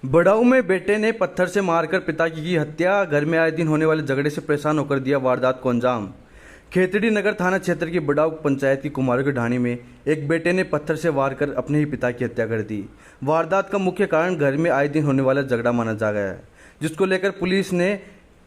बड़ाऊ में बेटे ने पत्थर से मारकर पिता की हत्या। घर में आए दिन होने वाले झगड़े से परेशान होकर दिया वारदात को अंजाम। खेतड़ी नगर थाना क्षेत्र की बड़ाऊ पंचायत की कुमारों की ढाणी में एक बेटे ने पत्थर से वार कर अपने ही पिता की हत्या कर दी। वारदात का मुख्य कारण घर में आए दिन होने वाला झगड़ा माना जा गया है, जिसको लेकर पुलिस ने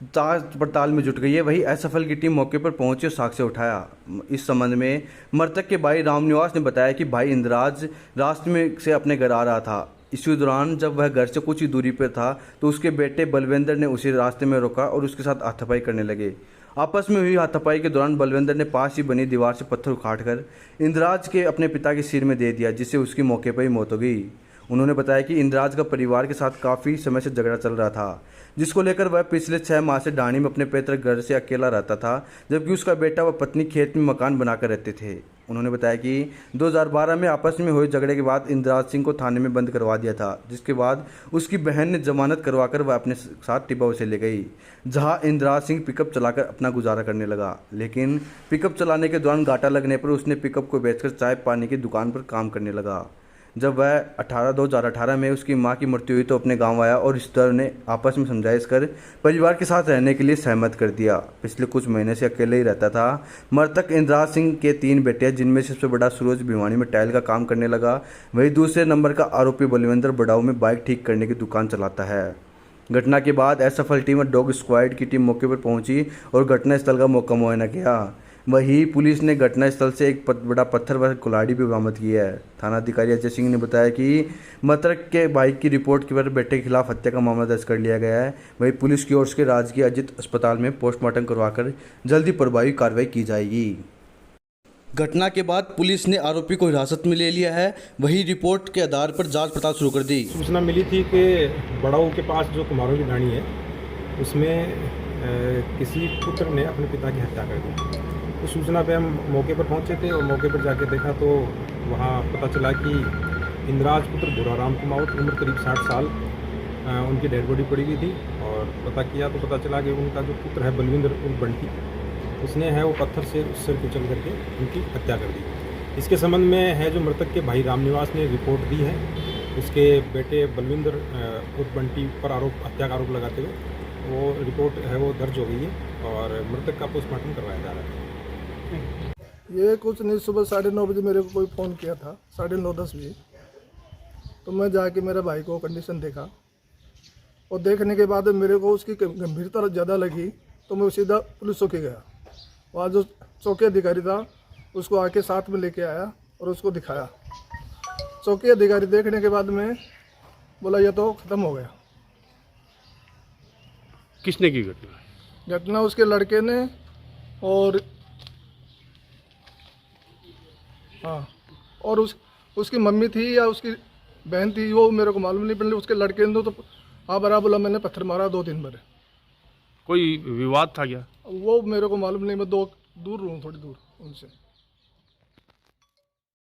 जांच पड़ताल में जुट गई है। वहीं एसएफएल की टीम मौके पर पहुंची और साक्ष्य उठाया। इस संबंध में मृतक के भाई रामनिवास ने बताया कि भाई इंद्राज रास्ते में से अपने घर आ रहा था। इसी दौरान जब वह घर से कुछ ही दूरी पर था तो उसके बेटे बलविंदर ने उसे रास्ते में रोका और उसके साथ हाथापाई करने लगे। आपस में हुई हाथापाई के दौरान बलविंदर ने पास ही बनी दीवार से पत्थर उखाड़कर इंद्राज के अपने पिता के सिर में दे दिया, जिससे उसकी मौके पर ही मौत हो गई। उन्होंने बताया कि इंद्राज का परिवार के साथ काफ़ी समय से झगड़ा चल रहा था, जिसको लेकर वह पिछले 6 माह से ढाणी में अपने पैतृक घर से अकेला रहता था, जबकि उसका बेटा व पत्नी खेत में मकान बनाकर रहते थे। उन्होंने बताया कि 2012 में आपस में हुए झगड़े के बाद इंद्राज सिंह को थाने में बंद करवा दिया था, जिसके बाद उसकी बहन ने जमानत करवाकर वह अपने साथ टिब्बा से ले गई, जहां इंद्राज सिंह पिकअप चलाकर अपना गुजारा करने लगा। लेकिन पिकअप चलाने के दौरान घाटा लगने पर उसने पिकअप को बेचकर चाय पानी की दुकान पर काम करने लगा। जब वह 2018 में उसकी मां की मृत्यु हुई तो अपने गांव आया और रिश्तेदारों ने आपस में समझाइश कर परिवार के साथ रहने के लिए सहमत कर दिया। पिछले कुछ महीने से अकेले ही रहता था। मृतक इंद्राज सिंह के 3 बेटे हैं, जिनमें सबसे बड़ा सूरज भिवानी में टाइल का काम करने लगा। वहीं दूसरे नंबर का आरोपी बलविंदर बड़ाऊ में बाइक ठीक करने की दुकान चलाता है। घटना के बाद एसएफएल टीम और डॉग स्क्वाड की टीम मौके पर पहुंची और घटनास्थल का मौका मुआयना किया। वहीं पुलिस ने घटनास्थल से एक बड़ा पत्थर व कुल्हाड़ी भी बरामद किया है। थाना अधिकारी अजय सिंह ने बताया कि मृतक के भाई की रिपोर्ट के बाद बेटे के खिलाफ हत्या का मामला दर्ज कर लिया गया है। वहीं पुलिस की ओर से राजकीय अजित अस्पताल में पोस्टमार्टम करवाकर जल्दी प्रभावी कार्रवाई की जाएगी। घटना के बाद पुलिस ने आरोपी को हिरासत में ले लिया है। वही रिपोर्ट के आधार पर जांच पड़ताल शुरू कर दी। सूचना मिली थी कि बड़ाऊ के पास जो कुमारों की ढाणी है उसमें किसी पुत्र ने अपने पिता की हत्या कर दी। तो सूचना पे हम मौके पर पहुंचे थे और मौके पर जाके देखा तो वहाँ पता चला कि इंद्राज पुत्र भूराराम कुमावत उम्र करीब 60 साल उनकी डेड बॉडी पड़ी हुई थी। और पता किया तो पता चला कि उनका जो पुत्र है बलविंदर उर्फ बंटी, उसने है वो पत्थर से उस सिर कुचल करके उनकी हत्या कर दी। इसके संबंध में है जो मृतक के भाई रामनिवास ने रिपोर्ट दी है। उसके बेटे बलविंदर उर्फ बंटी पर हत्या का आरोप लगाते हुए वो रिपोर्ट है वो दर्ज हो गई है और मृतक का पोस्टमार्टम करवाया जा रहा है। ये कुछ नहीं, सुबह 9:30 बजे मेरे को कोई फ़ोन किया था, 9:30-10 बजे। तो मैं जाके मेरे भाई को कंडीशन देखा और देखने के बाद मेरे को उसकी गंभीरता ज़्यादा लगी तो मैं सीधा पुलिस चौकी गया। वहाँ जो चौकी अधिकारी था उसको आके साथ में लेके आया और उसको दिखाया। चौकी अधिकारी देखने के बाद में बोला ये तो ख़त्म हो गया। किसने की घटना? घटना उसके लड़के ने और हाँ, और उसकी मम्मी थी या उसकी बहन थी वो मेरे को मालूम नहीं, पहले उसके लड़के ने तो हाँ बराबर बोला मैंने पत्थर मारा 2-3 बार। कोई विवाद था क्या? वो मेरे को मालूम नहीं, मैं दूर हूँ, थोड़ी दूर उनसे।